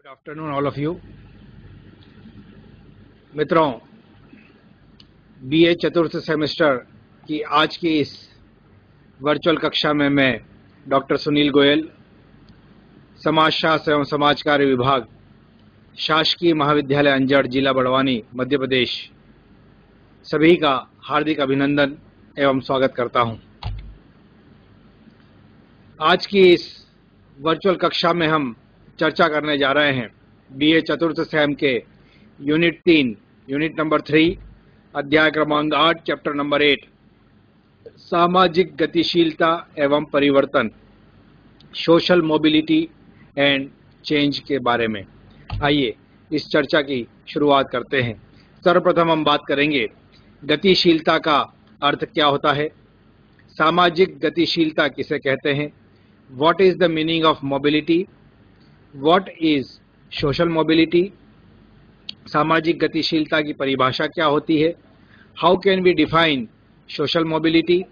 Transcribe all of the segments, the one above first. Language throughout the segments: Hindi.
Good afternoon all of you. मित्रों, बीए चतुर्थ सेमेस्टर की आज की इस वर्चुअल कक्षा में मैं डॉक्टर सुनील गोयल, समाजशास्त्र एवं समाज कार्य विभाग, शासकीय महाविद्यालय अंजड़, जिला बड़वानी, मध्य प्रदेश, सभी का हार्दिक अभिनंदन एवं स्वागत करता हूं। आज की इस वर्चुअल कक्षा में हम चर्चा करने जा रहे हैं बीए चतुर्थ सेम के यूनिट 3, यूनिट नंबर 3, अध्याय क्रमांक 8, चैप्टर नंबर 8, सामाजिक गतिशीलता एवं परिवर्तन, सोशल मोबिलिटी एंड चेंज के बारे में। आइए इस चर्चा की शुरुआत करते हैं। सर्वप्रथम हम बात करेंगे गतिशीलता का अर्थ क्या होता है, सामाजिक गतिशीलता किसे कहते हैं, what is the meaning of mobility, what is social mobility, सामाजिक गतिशीलता की परिभाषा क्या होती है, how can we define social mobility,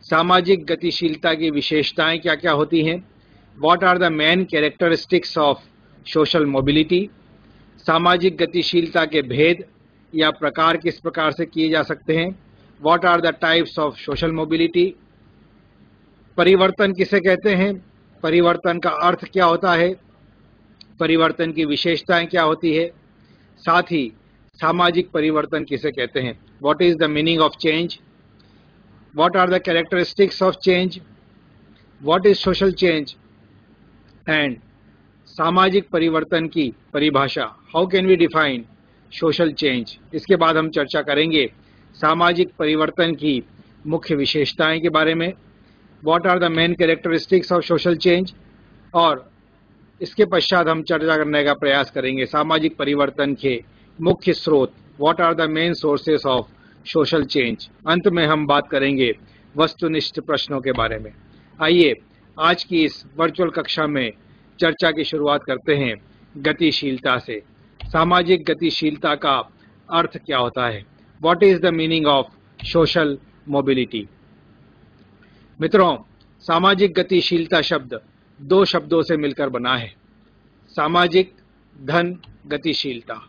सामाजिक गतिशीलता की विशेषताएं क्या क्या होती हैं, what are the main characteristics of social mobility, सामाजिक गतिशीलता के भेद या प्रकार किस प्रकार से किए जा सकते हैं, what are the types of social mobility, परिवर्तन किसे कहते हैं, परिवर्तन का अर्थ क्या होता है, परिवर्तन की विशेषताएं क्या होती है, साथ ही सामाजिक परिवर्तन किसे कहते हैं, what is the meaning of change, what are the characteristics of change, what is social change and सामाजिक परिवर्तन की परिभाषा, how can we define social change. इसके बाद हम चर्चा करेंगे सामाजिक परिवर्तन की मुख्य विशेषताएं के बारे में, what are the main characteristics of social change, और इसके पश्चात हम चर्चा करने का प्रयास करेंगे सामाजिक परिवर्तन के मुख्य स्रोत, what are the main sources of social change. अंत में हम बात करेंगे वस्तुनिष्ठ प्रश्नों के बारे में। आइए आज की इस वर्चुअल कक्षा में चर्चा की शुरुआत करते हैं गतिशीलता से। सामाजिक गतिशीलता का अर्थ क्या होता है, what is the meaning of social mobility. मित्रों, सामाजिक गतिशीलता शब्द दो शब्दों से मिलकर बना है, सामाजिक धन गतिशीलता।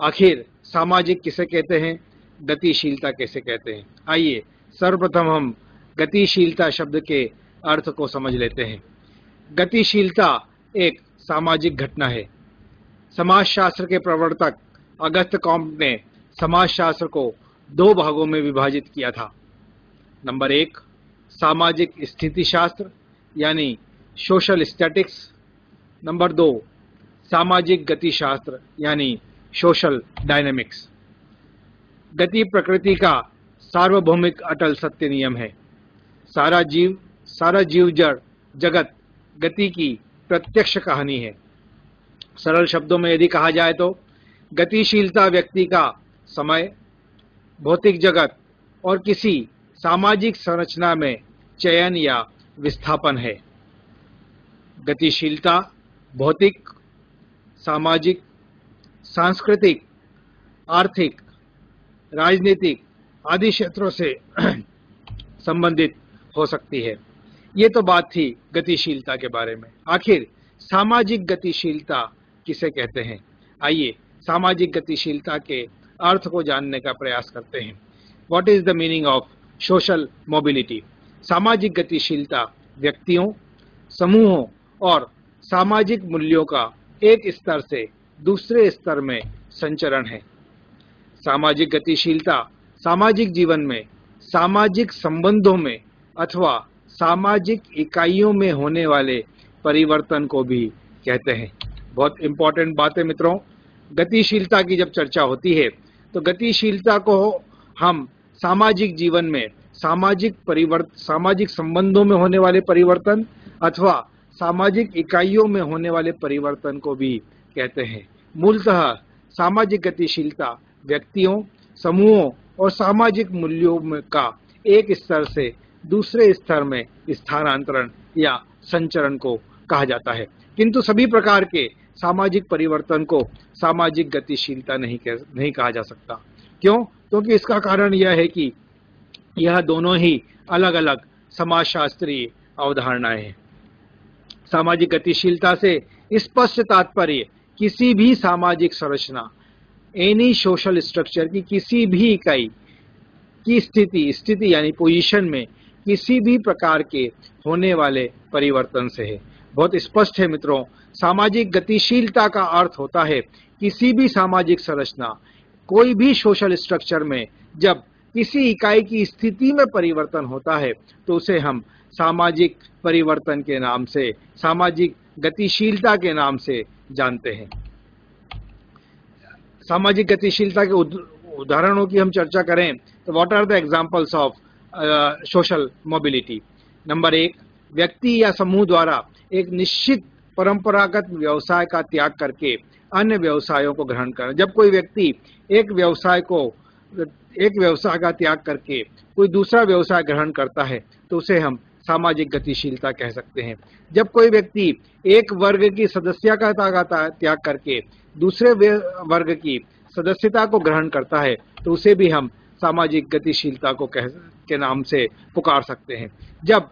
आखिर सामाजिक किसे कहते हैं, गतिशीलता किसे कहते हैं। आइए सर्वप्रथम हम गतिशीलता शब्द के अर्थ को समझ लेते हैं। गतिशीलता एक सामाजिक घटना है। समाजशास्त्र के प्रवर्तक अगस्त कॉम्ट ने समाजशास्त्र को दो भागों में विभाजित किया था। नंबर 1 सामाजिक स्थिति शास्त्र यानी सोशल स्टैटिक्स, नंबर 2 सामाजिक गति शास्त्र यानी सोशल डायनेमिक्स। गति प्रकृति का सार्वभौमिक अटल सत्य नियम है। सारा जीव जड़ जगत गति की प्रत्यक्ष कहानी है। सरल शब्दों में यदि कहा जाए तो गतिशीलता व्यक्ति का समय, भौतिक जगत और किसी सामाजिक संरचना में चयन या विस्थापन है। गतिशीलता भौतिक, सामाजिक, सांस्कृतिक, आर्थिक, राजनीतिक आदि क्षेत्रों से संबंधित हो सकती है। ये तो बात थी गतिशीलता के बारे में। आखिर सामाजिक गतिशीलता किसे कहते हैं। आइए सामाजिक गतिशीलता के अर्थ को जानने का प्रयास करते हैं। What is the meaning of social mobility. सामाजिक गतिशीलता व्यक्तियों, समूहों और सामाजिक मूल्यों का एक स्तर से दूसरे स्तर में संचरण है। सामाजिक गतिशीलता सामाजिक जीवन में, सामाजिक संबंधों में अथवा सामाजिक इकाइयों में होने वाले परिवर्तन को भी कहते हैं। बहुत इंपॉर्टेंट बात है मित्रों। गतिशीलता की जब चर्चा होती है तो गतिशीलता को हम सामाजिक जीवन में, सामाजिक संबंधों में होने वाले परिवर्तन अथवा सामाजिक इकाइयों में होने वाले परिवर्तन को भी कहते हैं। मूलतः सामाजिक गतिशीलता व्यक्तियों, समूहों और सामाजिक मूल्यों का एक स्तर से दूसरे स्तर में स्थानांतरण या संचरण को कहा जाता है। किंतु सभी प्रकार के सामाजिक परिवर्तन को सामाजिक गतिशीलता नहीं कहा जा सकता। क्यों? क्योंकि इसका कारण यह है कि यह दोनों ही अलग अलग समाजशास्त्रीय अवधारणाएं हैं। सामाजिक गतिशीलता से स्पष्ट तात्पर्य किसी भी सामाजिक संरचना, एनी सोशल स्ट्रक्चर की किसी भी इकाई की स्थिति यानी पोजीशन में किसी भी प्रकार के होने वाले परिवर्तन से है। बहुत स्पष्ट है मित्रों, सामाजिक गतिशीलता का अर्थ होता है किसी भी सामाजिक संरचना, कोई भी सोशल स्ट्रक्चर में जब किसी इकाई की स्थिति में परिवर्तन होता है तो उसे हम सामाजिक परिवर्तन के नाम से, सामाजिक गतिशीलता के नाम से जानते हैं। सामाजिक गतिशीलता के उदाहरणों की हम चर्चा करें तो what are the examples of social mobility. Number 1, व्यक्ति या समूह द्वारा एक निश्चित परंपरागत व्यवसाय का त्याग करके अन्य व्यवसायों को ग्रहण करना। जब कोई व्यक्ति एक व्यवसाय का त्याग करके कोई दूसरा व्यवसाय ग्रहण करता है तो उसे हम सामाजिक गतिशीलता कह सकते हैं। जब कोई व्यक्ति एक वर्ग की सदस्यता का त्याग करके दूसरे वर्ग की सदस्यता को ग्रहण करता है तो उसे भी हम सामाजिक गतिशीलता के नाम से पुकार सकते हैं। जब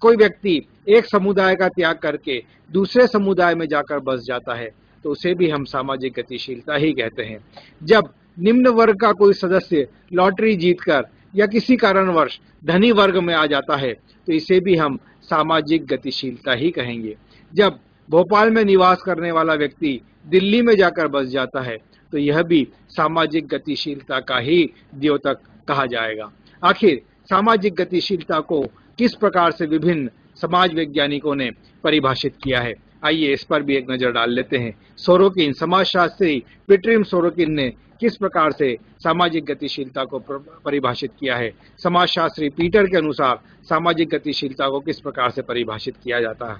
कोई व्यक्ति एक समुदाय का त्याग करके दूसरे समुदाय में जाकर बस जाता है तो उसे भी हम सामाजिक गतिशीलता ही कहते हैं। जब निम्न वर्ग का कोई सदस्य लॉटरी जीतकर या किसी कारणवश धनी वर्ग में आ जाता है तो इसे भी हम सामाजिक गतिशीलता ही कहेंगे। जब भोपाल में निवास करने वाला व्यक्ति दिल्ली में जाकर बस जाता है तो यह भी सामाजिक गतिशीलता का ही द्योतक कहा जाएगा। आखिर सामाजिक गतिशीलता को किस प्रकार से विभिन्न समाज वैज्ञानिकों ने परिभाषित किया है, आइए इस पर भी एक नजर डाल लेते हैं। सोरोकिन, समाजशास्त्री पिटरिम सोरोकिन ने किस प्रकार से सामाजिक गतिशीलता को परिभाषित किया है। समाजशास्त्री पीटर के अनुसार सामाजिक गतिशीलता को किस प्रकार से परिभाषित किया जाता है।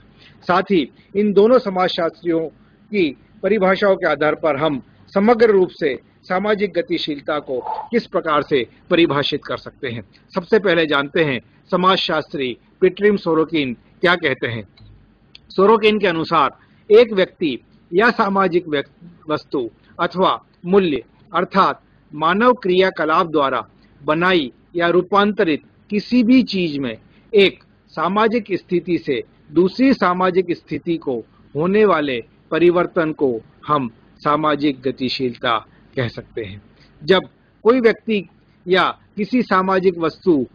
साथ ही इन दोनों समाजशास्त्रियों की परिभाषाओं के आधार पर हम समग्र रूप से सामाजिक गतिशीलता को किस प्रकार से परिभाषित कर सकते हैं। सबसे पहले जानते हैं समाजशास्त्री पिटरिम सोरोकिन क्या कहते हैं। सोरोकिन के अनुसार एक व्यक्ति या सामाजिक वस्तु अथवा मूल्य अर्थात मानव क्रियाकलाप द्वारा बनाई या रूपांतरित किसी भी चीज में एक सामाजिक स्थिति से दूसरी सामाजिक स्थिति को होने वाले परिवर्तन को हम सामाजिक गतिशीलता कह सकते हैं। जब कोई व्यक्ति या किसी सामाजिक वस्तु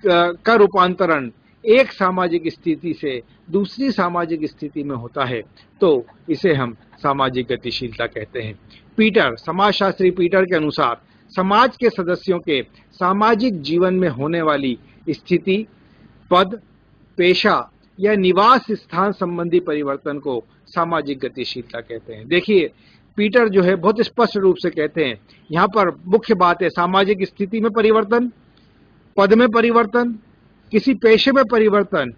का रूपांतरण एक सामाजिक स्थिति से दूसरी सामाजिक स्थिति में होता है तो इसे हम सामाजिक गतिशीलता कहते हैं। समाजशास्त्री पीटर के अनुसार समाज के सदस्यों के सामाजिक जीवन में होने वाली स्थिति, पद, पेशा या निवास स्थान संबंधी परिवर्तन को सामाजिक गतिशीलता कहते हैं। देखिए, पीटर जो है बहुत स्पष्ट रूप से कहते हैं, यहाँ पर मुख्य बात है सामाजिक स्थिति में परिवर्तन, पद में परिवर्तन, किसी पेशे में परिवर्तन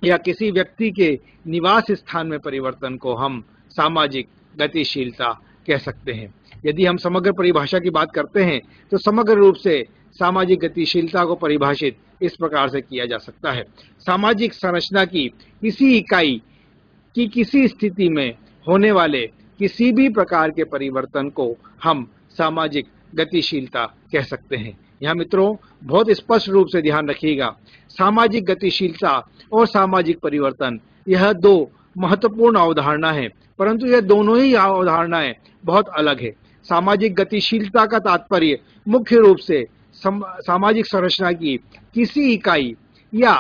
या किसी व्यक्ति के निवास स्थान में परिवर्तन को हम सामाजिक गतिशीलता कह सकते हैं। यदि हम समग्र परिभाषा की बात करते हैं तो समग्र रूप से सामाजिक गतिशीलता को परिभाषित इस प्रकार से किया जा सकता है। सामाजिक संरचना की किसी इकाई की किसी स्थिति में होने वाले किसी भी प्रकार के परिवर्तन को हम सामाजिक गतिशीलता कह सकते हैं। यहाँ मित्रों बहुत स्पष्ट रूप से ध्यान रखिएगा, सामाजिक गतिशीलता और सामाजिक परिवर्तन यह दो महत्वपूर्ण अवधारणा है, परंतु यह दोनों ही अवधारणाएं बहुत अलग है। सामाजिक गतिशीलता का तात्पर्य मुख्य रूप से सामाजिक संरचना की किसी इकाई या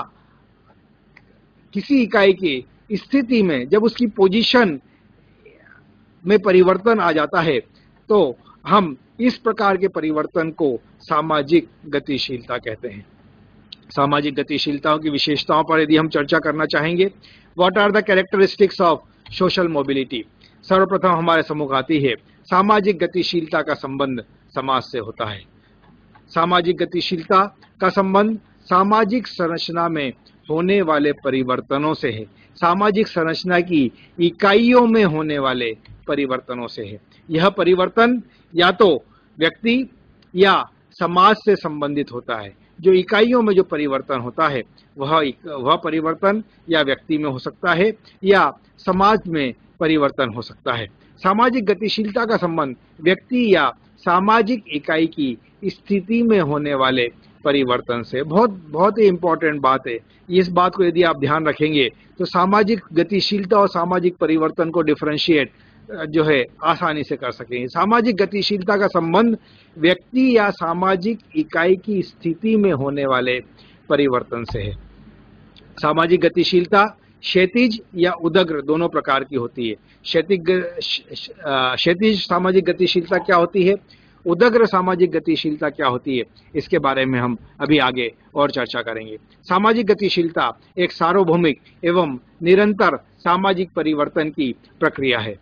किसी इकाई की स्थिति में जब उसकी पोजीशन में परिवर्तन आ जाता है तो हम इस प्रकार के परिवर्तन को सामाजिक गतिशीलता कहते हैं। सामाजिक गतिशीलताओं की विशेषताओं पर यदि हम चर्चा करना चाहेंगे, what are the characteristics of social mobility, सर्वप्रथम हमारे सम्मुख आती है सामाजिक गतिशीलता का संबंध समाज से होता है। सामाजिक गतिशीलता का संबंध सामाजिक संरचना में होने वाले परिवर्तनों से है, सामाजिक संरचना की इकाइयों में होने वाले परिवर्तनों से है। यह परिवर्तन या तो व्यक्ति या समाज से संबंधित होता है। जो इकाइयों में जो परिवर्तन होता है वह परिवर्तन या व्यक्ति में हो सकता है या समाज में परिवर्तन हो सकता है। सामाजिक गतिशीलता का संबंध व्यक्ति या सामाजिक इकाई की स्थिति में होने वाले परिवर्तन से। बहुत बहुत ही इंपॉर्टेंट बात है। इस बात को यदि आप ध्यान रखेंगे तो सामाजिक गतिशीलता और सामाजिक परिवर्तन को डिफरेंशिएट जो है आसानी से कर सकेंगे। सामाजिक गतिशीलता का संबंध व्यक्ति या सामाजिक इकाई की स्थिति में होने वाले परिवर्तन से है। सामाजिक गतिशीलता क्षैतिज या उदग्र दोनों प्रकार की होती है। क्षैतिज सामाजिक गतिशीलता क्या होती है, उदग्र सामाजिक गतिशीलता क्या होती है, इसके बारे में हम अभी आगे और चर्चा करेंगे। सामाजिक गतिशीलता एक सार्वभौमिक एवं निरंतर सामाजिक परिवर्तन की प्रक्रिया है।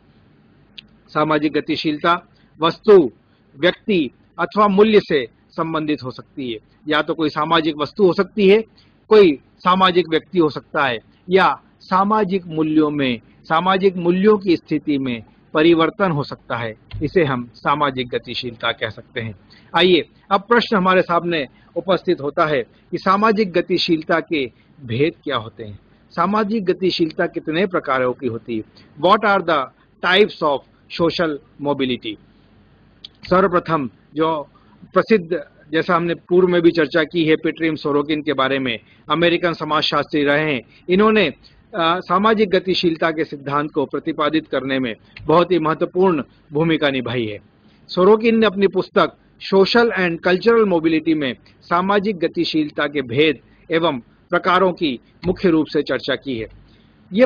सामाजिक गतिशीलता वस्तु, व्यक्ति अथवा मूल्य से संबंधित हो सकती है। या तो कोई सामाजिक वस्तु हो सकती है, कोई सामाजिक व्यक्ति हो सकता है, या सामाजिक मूल्यों की स्थिति में परिवर्तन हो सकता है। इसे हम सामाजिक गतिशीलता कह सकते हैं। आइए अब प्रश्न हमारे सामने उपस्थित होता है कि सामाजिक गतिशीलता के भेद क्या होते हैं। सामाजिक गतिशीलता कितने प्रकारों की होती है? What are the types of social mobility? सर्वप्रथम जो प्रसिद्ध, जैसा हमने पूर्व में भी चर्चा की है, पेट्रियम सोरोकिन के बारे में, अमेरिकन समाजशास्त्री रहे हैं। इन्होंने सामाजिक गतिशीलता के सिद्धांत को प्रतिपादित करने में बहुत ही महत्वपूर्ण भूमिका निभाई है। सोरोकिन ने अपनी पुस्तक सोशल एंड कल्चरल मोबिलिटी में सामाजिक गतिशीलता के भेद एवं प्रकारों की मुख्य रूप से चर्चा की है। ये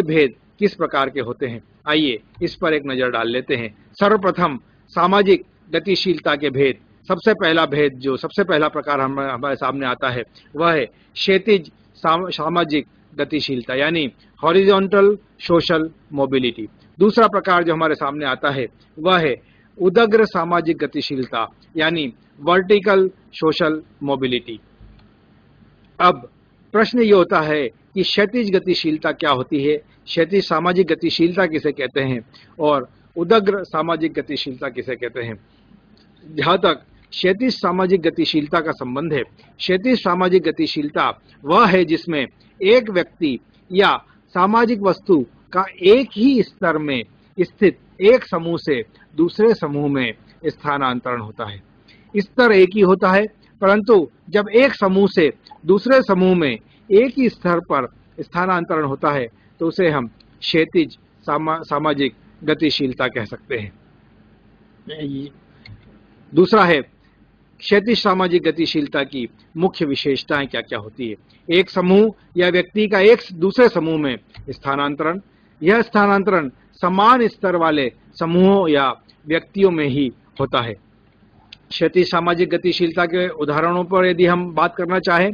भेद किस प्रकार के होते हैं, आइए इस पर एक नजर डाल लेते हैं। सर्वप्रथम सामाजिक गतिशीलता के भेद। सबसे पहला प्रकार हमारे सामने आता है वह है क्षैतिज सामाजिक गतिशीलता, यानी हॉरिजॉन्टल सोशल मोबिलिटी। दूसरा प्रकार जो हमारे सामने आता है वह है उदग्र सामाजिक गतिशीलता, यानी वर्टिकल सोशल मोबिलिटी। अब प्रश्न ये होता है कि क्षैतिज गतिशीलता क्या होती है, क्षैतिज सामाजिक गतिशीलता किसे कहते हैं और उदग्र सामाजिक गतिशीलता किसे कहते हैं। जहां तक क्षैतिज सामाजिक गतिशीलता का संबंध है, क्षैतिज सामाजिक गतिशीलता वह है जिसमें एक व्यक्ति या सामाजिक वस्तु का एक ही स्तर में स्थित एक समूह से दूसरे समूह में स्थानांतरण होता है। स्तर एक ही होता है, परंतु जब एक समूह से दूसरे समूह में एक ही स्तर पर स्थानांतरण होता है तो उसे हम क्षैतिज सामाजिक गतिशीलता कह सकते हैं। दूसरा है क्षैतिज सामाजिक गतिशीलता की मुख्य विशेषताएं क्या क्या होती है। एक समूह या व्यक्ति का एक दूसरे समूह में स्थानांतरण। यह स्थानांतरण समान स्तर वाले समूहों या व्यक्तियों में ही होता है। क्षैतिज सामाजिक गतिशीलता के उदाहरणों पर यदि हम बात करना चाहें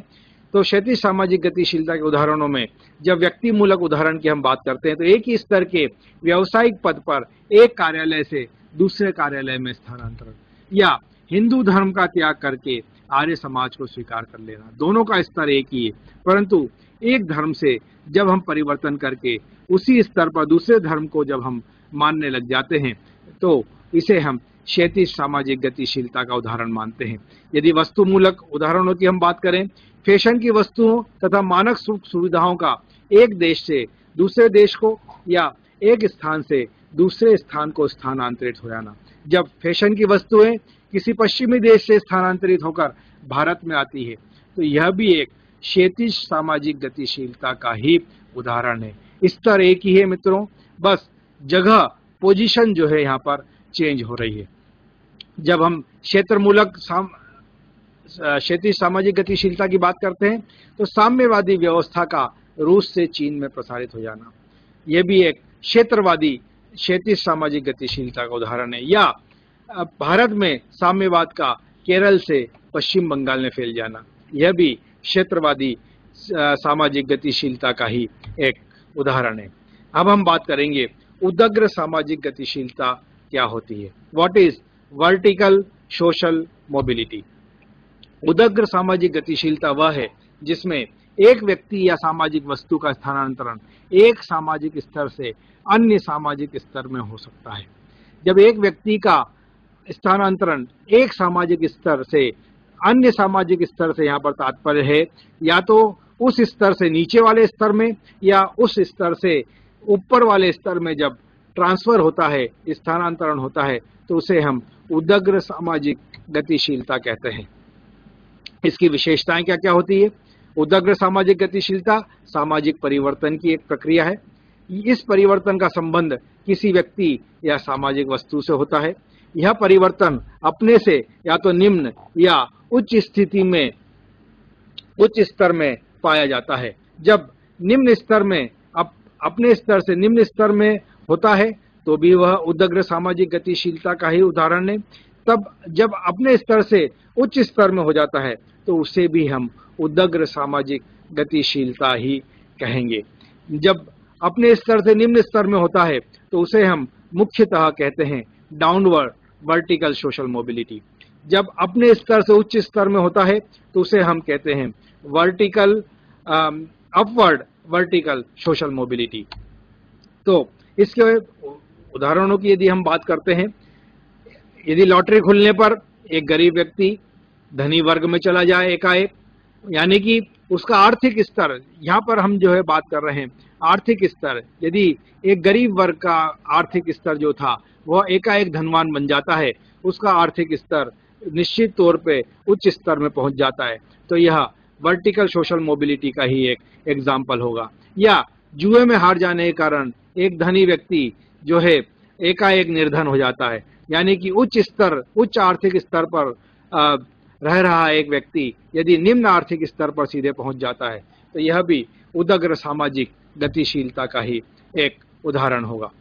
तो क्षैतिज सामाजिक गतिशीलता के उदाहरणों में जब व्यक्ति मूलक उदाहरण की हम बात करते हैं तो एक ही स्तर के व्यावसायिक पद पर एक कार्यालय से दूसरे कार्यालय में स्थानांतरण, या हिंदू धर्म का त्याग करके आर्य समाज को स्वीकार कर लेना। दोनों का स्तर एक ही है, परंतु एक धर्म से जब हम परिवर्तन करके उसी स्तर पर दूसरे धर्म को जब हम मानने लग जाते हैं तो इसे हम क्षैतिज सामाजिक गतिशीलता का उदाहरण मानते हैं। यदि वस्तु मूलक उदाहरणों की हम बात करें, फैशन की वस्तुओं तथा मानक सुख सुविधाओं का एक देश से दूसरे देश को या एक स्थान से दूसरे स्थान को स्थानांतरित हो जाना। जब फैशन की वस्तुएं किसी पश्चिमी देश से स्थानांतरित होकर भारत में आती है तो यह भी एक क्षैतिज सामाजिक गतिशीलता का ही उदाहरण है। स्तर एक ही है मित्रों, बस जगह पोजीशन जो है यहाँ पर चेंज हो रही है। जब हम क्षेत्र मूलक क्षैतिज सामाजिक गतिशीलता की बात करते हैं तो साम्यवादी व्यवस्था का रूस से चीन में प्रसारित हो जाना, यह भी एक क्षेत्रवादी क्षैतिज सामाजिक गतिशीलता का उदाहरण है। या भारत में साम्यवाद का केरल से पश्चिम बंगाल में फैल जाना, यह भी क्षेत्रवादी सामाजिक गतिशीलता का ही एक उदाहरण है। अब हम बात करेंगे उदग्र सामाजिक गतिशीलता क्या होती है। What is vertical social mobility? उदग्र सामाजिक गतिशीलता वह है जिसमें एक व्यक्ति या सामाजिक वस्तु का स्थानांतरण एक सामाजिक स्तर से अन्य सामाजिक स्तर में हो सकता है। जब एक व्यक्ति का स्थानांतरण एक सामाजिक स्तर से अन्य सामाजिक स्तर से यहाँ पर तात्पर्य है या तो उस स्तर से नीचे वाले स्तर में या उस स्तर से ऊपर वाले स्तर में जब ट्रांसफर होता है, स्थानांतरण होता है, तो उसे हम उदग्र सामाजिक गतिशीलता कहते हैं। इसकी विशेषताएं क्या क्या होती है? उदग्र सामाजिक गतिशीलता सामाजिक परिवर्तन की एक प्रक्रिया है। इस परिवर्तन का संबंध किसी व्यक्ति या सामाजिक वस्तु से होता है। यह परिवर्तन अपने से या तो निम्न या उच्च स्थिति में उच्च स्तर में पाया जाता है। जब निम्न स्तर में अपने स्तर से निम्न स्तर में होता है तो भी वह उदग्र सामाजिक गतिशीलता का ही उदाहरण है। तब जब अपने स्तर से उच्च स्तर में हो जाता है तो उसे भी हम उदग्र सामाजिक गतिशीलता ही कहेंगे। जब अपने स्तर से निम्न स्तर में होता है तो उसे हम मुख्यतः कहते हैं डाउनवर्ड वर्टिकल सोशल मोबिलिटी। जब अपने स्तर से उच्च स्तर में होता है तो उसे हम कहते हैं अपवर्ड वर्टिकल सोशल मोबिलिटी। तो इसके उदाहरणों की यदि हम बात करते हैं, यदि लॉटरी खुलने पर एक गरीब व्यक्ति धनी वर्ग में चला जाए एकाएक, यानी कि उसका आर्थिक स्तर, यहाँ पर हम जो है बात कर रहे हैं आर्थिक स्तर, यदि एक गरीब वर्ग का आर्थिक स्तर जो था वह एकाएक धनवान बन जाता है, उसका आर्थिक स्तर निश्चित तौर पे उच्च स्तर में पहुंच जाता है, तो यह वर्टिकल सोशल मोबिलिटी का ही एक एग्जाम्पल होगा। या जुए में हार जाने के कारण एक धनी व्यक्ति जो है एकाएक निर्धन हो जाता है, यानी कि उच्च आर्थिक स्तर पर रह रहा एक व्यक्ति यदि निम्न आर्थिक स्तर पर सीधे पहुंच जाता है तो यह भी उदग्र सामाजिक गतिशीलता का ही एक उदाहरण होगा।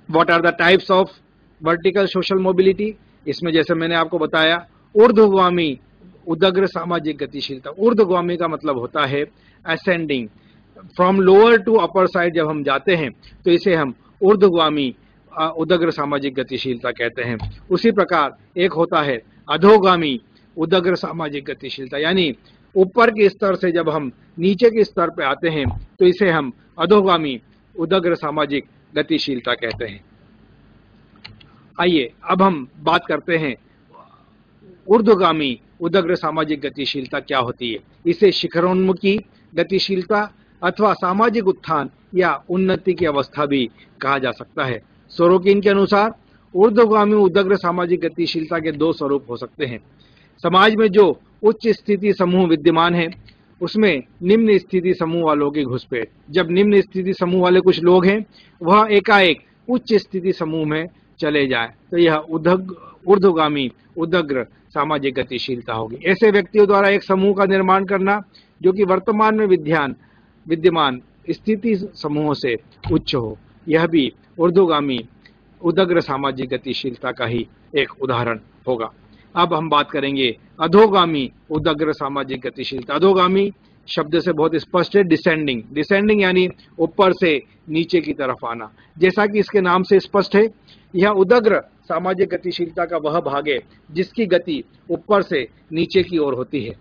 What are the types of vertical social mobility? इसमें जैसे मैंने आपको बताया ऊर्ध्वगामी उदग्र सामाजिक गतिशीलता। ऊर्ध्वगामी का मतलब होता है ascending, from lower to upper side जब हम जाते हैं तो इसे हम ऊर्ध्वगामी उदग्र सामाजिक गतिशीलता कहते हैं। उसी प्रकार एक होता है अधोगामी उदग्र सामाजिक गतिशीलता, यानी ऊपर के स्तर से जब हम नीचे के स्तर पर आते हैं तो इसे हम अधोगामी उदग्र सामाजिक गतिशीलता कहते हैं। आइए अब हम बात करते हैं ऊर्ध्वगामी उदग्र सामाजिक गतिशीलता क्या होती है। इसे शिखरोन्मुखी गतिशीलता अथवा सामाजिक उत्थान या उन्नति की अवस्था भी कहा जा सकता है। सोरोकिन के अनुसार ऊर्ध्वगामी उदग्र सामाजिक गतिशीलता के दो स्वरूप हो सकते हैं। समाज में जो उच्च स्थिति समूह विद्यमान है उसमें निम्न स्थिति समूह वालों की घुसपैठ। जब निम्न स्थिति समूह वाले कुछ लोग हैं वह एकाएक उच्च स्थिति समूह में चले जाए तो यह ऊर्ध्वगामी उदग्र सामाजिक गतिशीलता होगी। ऐसे व्यक्तियों द्वारा एक समूह का निर्माण करना जो कि वर्तमान में विद्यमान स्थिति समूहों से उच्च हो, यह भी ऊर्ध्वगामी उदग्र सामाजिक गतिशीलता का ही एक उदाहरण होगा। अब हम बात करेंगे अधोगामी उदग्र सामाजिक गतिशीलता। अधोगामी शब्द से बहुत स्पष्ट है, डिसेंडिंग यानी ऊपर से नीचे की तरफ आना। जैसा कि इसके नाम से स्पष्ट है, यह उदग्र सामाजिक गतिशीलता का वह भाग है जिसकी गति ऊपर से नीचे की ओर होती है।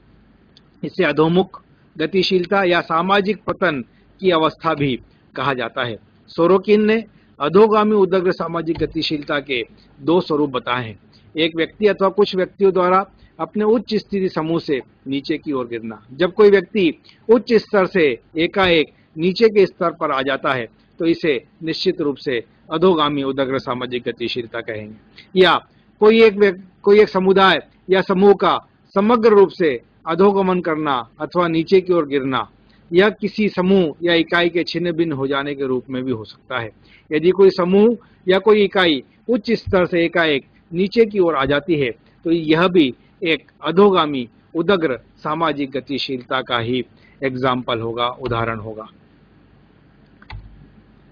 इसे अधोमुख गतिशीलता या सामाजिक पतन की अवस्था भी कहा जाता है। सोरोकिन ने अधोगामी उदग्र सामाजिक गतिशीलता के दो स्वरूप बताए हैं। एक व्यक्ति अथवा कुछ व्यक्तियों द्वारा अपने उच्च स्थिति समूह से नीचे की ओर गिरना। जब कोई व्यक्ति उच्च स्तर से एकाएक नीचे के स्तर पर आ जाता है तो इसे निश्चित रूप से अधोगामी उदग्र सामाजिक गतिशीलता कहेंगे। या कोई एक समुदाय या समूह का समग्र रूप से अधोगमन करना अथवा नीचे की ओर गिरना, यह किसी समूह या इकाई के छिन्न भिन्न हो जाने के रूप में भी हो सकता है। यदि कोई समूह या कोई इकाई उच्च स्तर से एकाएक नीचे की ओर आ जाती है तो यह भी एक अधोगामी उदग्र सामाजिक गतिशीलता का ही एग्जाम्पल होगा, उदाहरण होगा।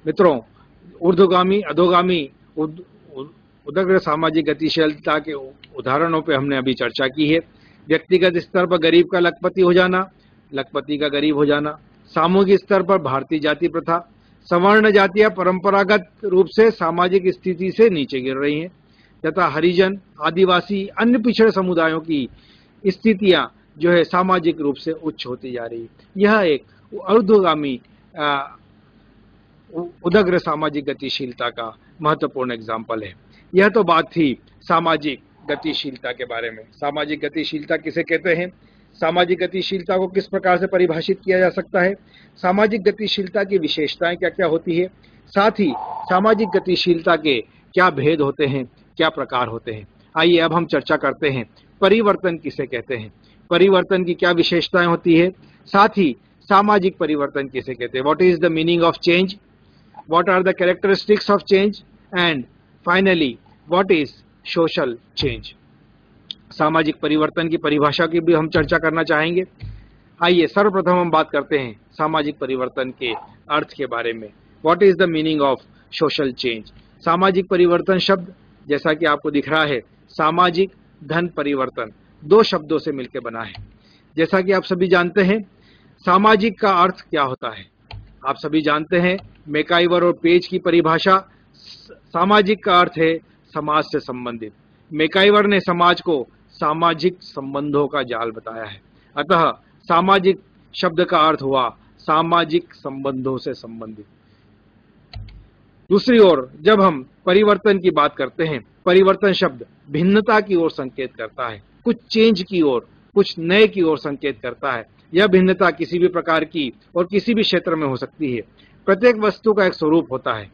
मित्रों, ऊर्ध्वगामी अधोगामी उदग्र सामाजिक गतिशीलता के उदाहरणों पे हमने अभी चर्चा की है। व्यक्तिगत स्तर पर गरीब का लखपति हो जाना, लखपति का गरीब हो जाना। सामूहिक स्तर पर भारतीय जाति प्रथा, सवर्ण जातियां परंपरागत रूप से सामाजिक स्थिति से नीचे गिर रही हैं तथा हरिजन, आदिवासी, अन्य पिछड़े समुदायों की स्थितियां जो है सामाजिक रूप से उच्च होती जा रही है। यह एक ऊर्ध्वगामी उदग्र सामाजिक गतिशीलता का महत्वपूर्ण एग्जाम्पल है। यह तो बात थी सामाजिक गतिशीलता के बारे में। सामाजिक गतिशीलता किसे कहते हैं, सामाजिक गतिशीलता को किस प्रकार से परिभाषित किया जा सकता है, सामाजिक गतिशीलता की विशेषताएं क्या क्या होती है, साथ ही सामाजिक गतिशीलता के क्या भेद होते हैं, क्या प्रकार होते हैं। आइए अब हम चर्चा करते हैं परिवर्तन किसे कहते हैं। परिवर्तन की क्या विशेषताएं होती है, साथ ही सामाजिक परिवर्तन किसे कहते हैं, what is the meaning of change, what are the characteristics of change, and finally what is social change. सामाजिक परिवर्तन की परिभाषा की भी हम चर्चा करना चाहेंगे। आइए सर्वप्रथम हम बात करते हैं सामाजिक परिवर्तन के अर्थ के बारे में। What is the meaning of social change. सामाजिक परिवर्तन शब्द जैसा कि आपको दिख रहा है, सामाजिक धन परिवर्तन, दो शब्दों से मिलकर बना है। जैसा कि आप सभी जानते हैं सामाजिक का अर्थ क्या होता है, आप सभी जानते हैं मैकाइवर और पेज की परिभाषा। सामाजिक का अर्थ है समाज से संबंधित। मैकाइवर ने समाज को सामाजिक संबंधों का जाल बताया है, अतः सामाजिक शब्द का अर्थ हुआ सामाजिक संबंधों से संबंधित। दूसरी ओर जब हम परिवर्तन की बात करते हैं, परिवर्तन शब्द भिन्नता की ओर संकेत करता है, कुछ चेंज की ओर, कुछ नए की ओर संकेत करता है। यह भिन्नता किसी भी प्रकार की और किसी भी क्षेत्र में हो सकती है। प्रत्येक वस्तु का एक स्वरूप होता है,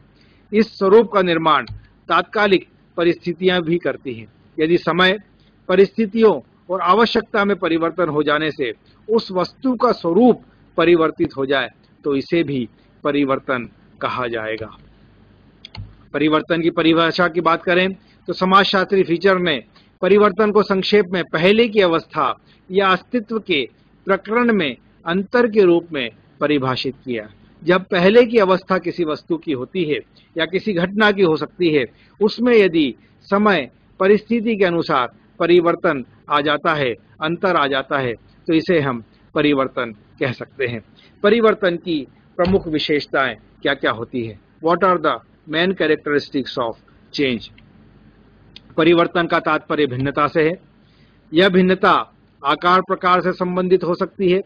इस स्वरूप का निर्माण तात्कालिक परिस्थितियां भी करती हैं। यदि समय, परिस्थितियों और आवश्यकता में परिवर्तन हो जाने से उस वस्तु का स्वरूप परिवर्तित हो जाए तो इसे भी परिवर्तन कहा जाएगा। परिवर्तन की परिभाषा की बात करें तो समाजशास्त्री फीचर ने परिवर्तन को संक्षेप में पहले की अवस्था या अस्तित्व के प्रकरण में अंतर के रूप में परिभाषित किया। जब पहले की अवस्था किसी वस्तु की होती है या किसी घटना की हो सकती है, उसमें यदि समय परिस्थिति के अनुसार परिवर्तन आ जाता है, अंतर आ जाता है, तो इसे हम परिवर्तन कह सकते हैं। परिवर्तन की प्रमुख विशेषताएं क्या क्या होती है, what are the main characteristics of change. परिवर्तन का तात्पर्य भिन्नता से है। यह भिन्नता आकार प्रकार से संबंधित हो सकती है।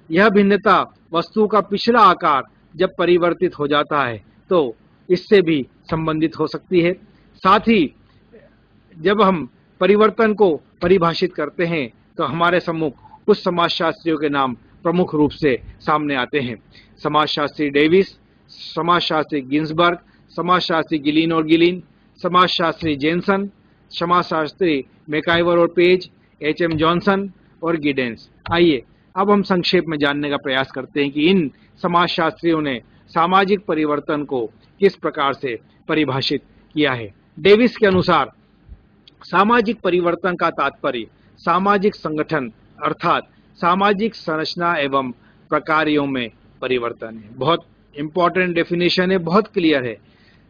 यह भिन्नता वस्तु का पिछला आकार जब परिवर्तित हो जाता है तो इससे भी संबंधित हो सकती है। साथ ही जब हम परिवर्तन को परिभाषित करते हैं तो हमारे सम्मुख कुछ समाजशास्त्रियों के नाम प्रमुख रूप से सामने आते हैं। समाजशास्त्री डेविस, समाजशास्त्री गिन्सबर्ग, समाजशास्त्री गिलिन और गिलिन, समाजशास्त्री जेनसन, समाजशास्त्री मैकाइवर और पेज, एच.एम. जॉनसन और गिडेंस। आइए अब हम संक्षेप में जानने का प्रयास करते हैं कि इन समाजशास्त्रियों ने सामाजिक परिवर्तन को किस प्रकार से परिभाषित किया है। डेविस के अनुसार सामाजिक परिवर्तन का तात्पर्य सामाजिक संगठन अर्थात सामाजिक संरचना एवं प्रकारों में परिवर्तन है। बहुत इंपॉर्टेंट डेफिनेशन है, बहुत क्लियर है।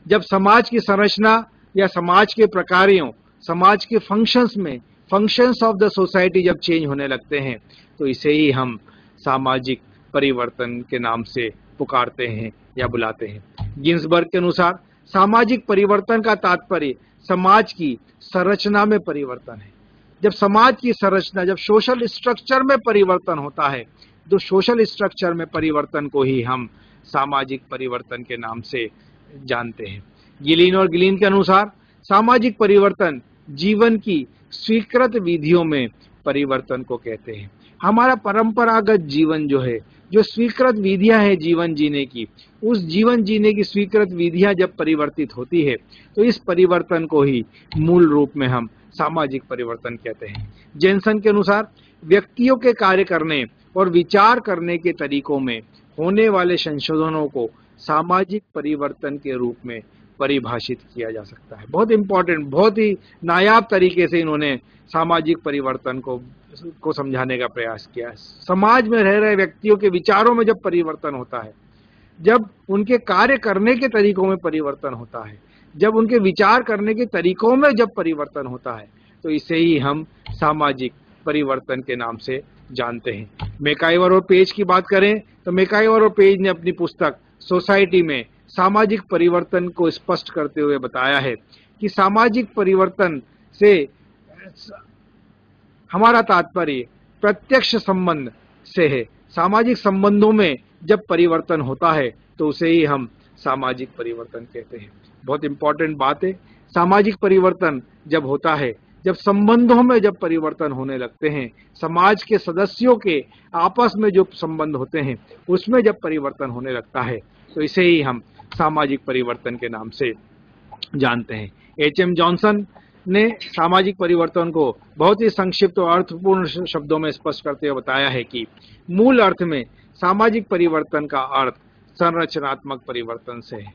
जब समाज की संरचना या समाज के प्रकारों, समाज के फंक्शंस में, फंक्शंस ऑफ द सोसाइटी जब चेंज होने लगते हैं तो इसे ही हम सामाजिक परिवर्तन के नाम से पुकारते हैं या बुलाते हैं। गिन्सबर्ग के अनुसार सामाजिक परिवर्तन का तात्पर्य समाज की संरचना में परिवर्तन है। जब समाज की संरचना, जब सोशल स्ट्रक्चर में परिवर्तन होता है तो सोशल स्ट्रक्चर में परिवर्तन को ही हम सामाजिक परिवर्तन के नाम से जानते हैं। गिलिन और गिलिन के अनुसार सामाजिक परिवर्तन जीवन की स्वीकृत विधियों में परिवर्तन को कहते हैं। हमारा परंपरागत जीवन जो है, जो स्वीकृत विधियां हैं जीवन जीने की, उस जीवन जीने की स्वीकृत विधियां जब परिवर्तित होती है तो इस परिवर्तन को ही मूल रूप में हम सामाजिक परिवर्तन कहते हैं। जेनसन के अनुसार व्यक्तियों के कार्य करने और विचार करने के तरीकों में होने वाले संशोधनों को सामाजिक परिवर्तन के रूप में परिभाषित किया जा सकता है। बहुत इंपॉर्टेंट, बहुत ही नायाब तरीके से इन्होंने सामाजिक परिवर्तन को समझाने का प्रयास किया है। समाज में रह रहे व्यक्तियों के विचारों में जब परिवर्तन होता है, जब उनके कार्य करने के तरीकों में परिवर्तन होता है, जब उनके विचार करने के तरीकों में जब परिवर्तन होता है तो इसे ही हम सामाजिक परिवर्तन के नाम से जानते हैं। मैकाइवर और पेज की बात करें तो मैकाइवर और पेज ने अपनी पुस्तक सोसाइटी में सामाजिक परिवर्तन को स्पष्ट करते हुए बताया है कि सामाजिक परिवर्तन से हमारा तात्पर्य प्रत्यक्ष संबंध से है। सामाजिक संबंधों में जब परिवर्तन होता है तो उसे ही हम सामाजिक परिवर्तन कहते हैं। बहुत इंपॉर्टेंट बात है। सामाजिक परिवर्तन जब होता है, जब संबंधों में जब परिवर्तन होने लगते हैं, समाज के सदस्यों के आपस में जो संबंध होते हैं उसमें जब परिवर्तन होने लगता है तो इसे ही हम सामाजिक परिवर्तन के नाम से जानते हैं। एच.एम. जॉनसन ने सामाजिक परिवर्तन को बहुत ही संक्षिप्त और अर्थपूर्ण शब्दों में स्पष्ट करते हुए बताया है कि मूल अर्थ में सामाजिक परिवर्तन का अर्थ संरचनात्मक परिवर्तन से है।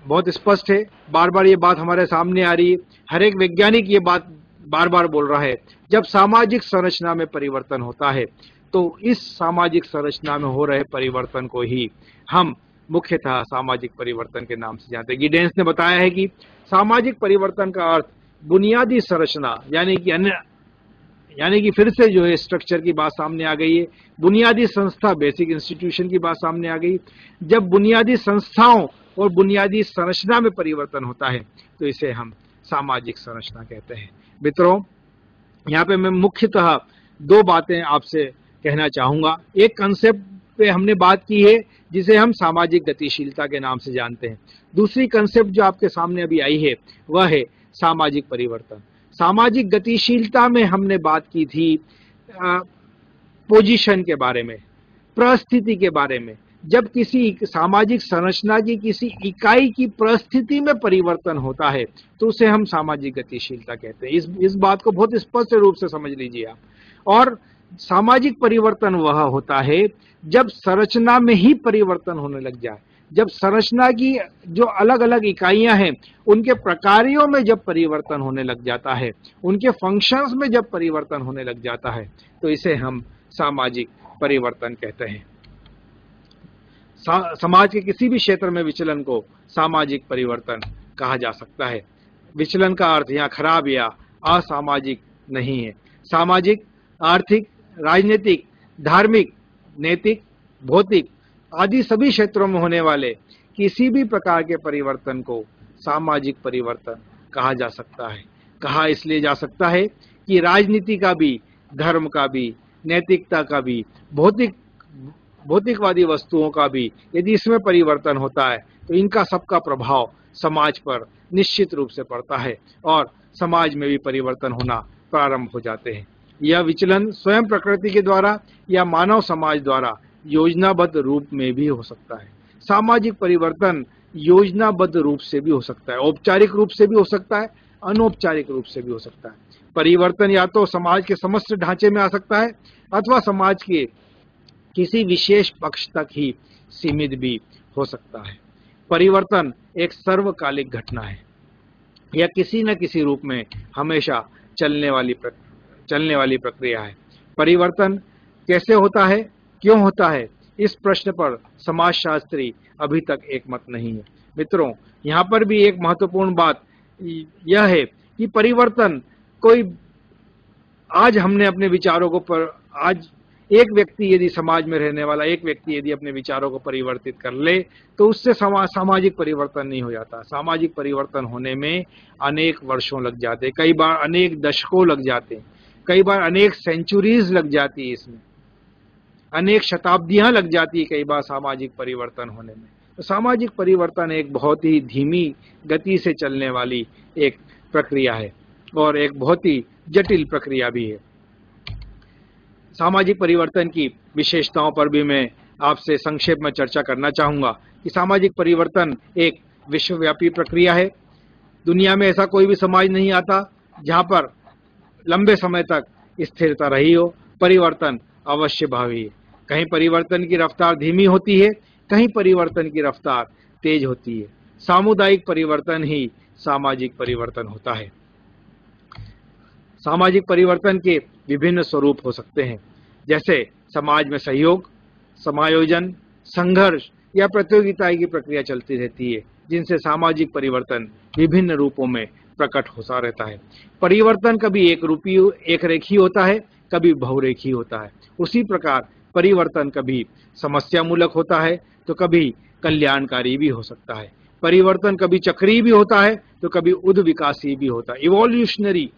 बहुत स्पष्ट है, बार बार ये बात हमारे सामने आ रही है, हर एक वैज्ञानिक ये बात बार बार बोल रहा है। जब सामाजिक संरचना में परिवर्तन होता है तो इस सामाजिक संरचना में हो रहे परिवर्तन को ही हम मुख्यतः सामाजिक परिवर्तन के नाम से जानते हैं। गिडेंस ने बताया है कि सामाजिक परिवर्तन का अर्थ बुनियादी संरचना यानी कि फिर से जो है स्ट्रक्चर की बात सामने आ गई है, बुनियादी संस्था बेसिक इंस्टीट्यूशन की बात सामने आ गई। जब बुनियादी संस्थाओं और बुनियादी संरचना में परिवर्तन होता है तो इसे हम सामाजिक संरचना कहते हैं। मित्रों, यहाँ पे मैं मुख्यतः दो बातें आपसे कहना चाहूंगा। एक कंसेप्ट पे हमने बात की है जिसे हम सामाजिक गतिशीलता के नाम से जानते हैं। दूसरी कंसेप्ट जो आपके सामने अभी आई है वह है सामाजिक परिवर्तन। सामाजिक गतिशीलता में हमने बात की थी पोजीशन के बारे में, परिस्थिति के बारे में। जब किसी सामाजिक संरचना की किसी इकाई की परिस्थिति में परिवर्तन होता है तो उसे हम सामाजिक गतिशीलता कहते हैं। इस बात को बहुत स्पष्ट रूप से समझ लीजिए आप। और सामाजिक परिवर्तन वह होता है जब संरचना में ही परिवर्तन होने लग जाए, जब संरचना की जो अलग अलग इकाइयां हैं उनके प्रकारों में जब परिवर्तन होने लग जाता है, उनके फंक्शंस में जब परिवर्तन होने लग जाता है तो इसे हम सामाजिक परिवर्तन कहते हैं। समाज के किसी भी क्षेत्र में विचलन को सामाजिक परिवर्तन कहा जा सकता है। विचलन का अर्थ यहाँ खराब या असामाजिक नहीं है। सामाजिक, आर्थिक, राजनीतिक, धार्मिक, नैतिक, भौतिक आदि सभी क्षेत्रों में होने वाले किसी भी प्रकार के परिवर्तन को सामाजिक परिवर्तन कहा जा सकता है। कहा इसलिए जा सकता है कि राजनीति का भी, धर्म का भी, नैतिकता का भी, भौतिकवादी वस्तुओं का भी यदि इसमें परिवर्तन होता है तो इनका सबका प्रभाव समाज पर निश्चित रूप से पड़ता है और समाज में भी परिवर्तन होना प्रारंभ हो जाते हैं। यह विचलन स्वयं प्रकृति के द्वारा या मानव समाज द्वारा योजनाबद्ध रूप में भी हो सकता है। सामाजिक परिवर्तन योजनाबद्ध रूप से भी हो सकता है, औपचारिक रूप से भी हो सकता है, अनौपचारिक रूप से भी हो सकता है। परिवर्तन या तो समाज के समस्त ढांचे में आ सकता है अथवा समाज के किसी विशेष पक्ष तक ही सीमित भी हो सकता है। परिवर्तन एक सर्वकालिक घटना है। यह किसी न किसी रूप में हमेशा चलने वाली प्रक्रिया है। परिवर्तन कैसे होता है, क्यों होता है, इस प्रश्न पर समाजशास्त्री अभी तक एकमत नहीं है। मित्रों, यहाँ पर भी एक महत्वपूर्ण बात यह है कि परिवर्तन कोई आज हमने अपने विचारों को आज एक व्यक्ति यदि समाज में रहने वाला एक व्यक्ति यदि अपने विचारों को परिवर्तित कर ले तो उससे सामाजिक परिवर्तन नहीं हो जाता। सामाजिक परिवर्तन होने में अनेक वर्षों लग जाते, कई बार अनेक दशकों लग जाते, कई बार अनेक सेंचुरीज लग जाती है, इसमें अनेक शताब्दियां लग जाती है कई बार सामाजिक परिवर्तन होने में। तो सामाजिक परिवर्तन एक बहुत ही धीमी गति से चलने वाली एक प्रक्रिया है और एक बहुत ही जटिल प्रक्रिया भी है। सामाजिक परिवर्तन की विशेषताओं पर भी मैं आपसे संक्षेप में चर्चा करना चाहूंगा कि सामाजिक परिवर्तन एक विश्वव्यापी प्रक्रिया है। दुनिया में ऐसा कोई भी समाज नहीं आता जहां पर लंबे समय तक स्थिरता रही हो। परिवर्तन अवश्य भावी है। कहीं परिवर्तन की रफ्तार धीमी होती है, कहीं परिवर्तन की रफ्तार तेज होती है। सामुदायिक परिवर्तन ही सामाजिक परिवर्तन होता है। सामाजिक परिवर्तन के विभिन्न स्वरूप हो सकते हैं, जैसे समाज में सहयोग, समायोजन, संघर्ष या प्रतियोगिता की प्रक्रिया चलती रहती है, जिनसे सामाजिक परिवर्तन विभिन्न रूपों में प्रकट होता रहता है। परिवर्तन कभी एक रेखीय होता है, कभी बहुरेखीय होता है। उसी प्रकार परिवर्तन कभी समस्यामूलक होता है तो कभी कल्याणकारी भी हो सकता है। परिवर्तन कभी चक्रीय भी होता है तो कभी उद्विकासी भी होता है। इवोल्यूशनरी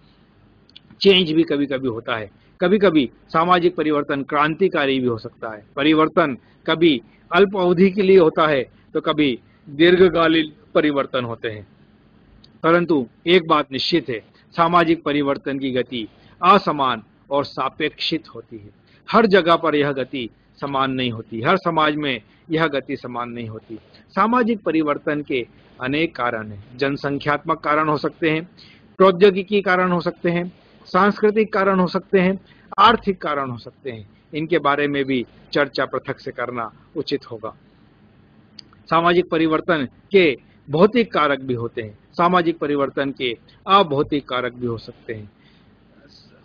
चेंज भी कभी कभी होता है। कभी कभी सामाजिक परिवर्तन क्रांतिकारी भी हो सकता है। परिवर्तन कभी अल्प अवधि के लिए होता है तो कभी दीर्घकालीन परिवर्तन होते हैं। परंतु एक बात निश्चित है, सामाजिक परिवर्तन की गति असमान और सापेक्षित होती है। हर जगह पर यह गति समान नहीं होती, हर समाज में यह गति समान नहीं होती। सामाजिक परिवर्तन के अनेक कारण हैं। जनसंख्यात्मक कारण हो सकते हैं, प्रौद्योगिकी कारण हो सकते हैं, सांस्कृतिक कारण हो सकते हैं, आर्थिक कारण हो सकते हैं। इनके बारे में भी चर्चा पृथक से करना उचित होगा। सामाजिक परिवर्तन के भौतिक कारक भी होते हैं, सामाजिक परिवर्तन के अभौतिक कारक भी हो सकते हैं।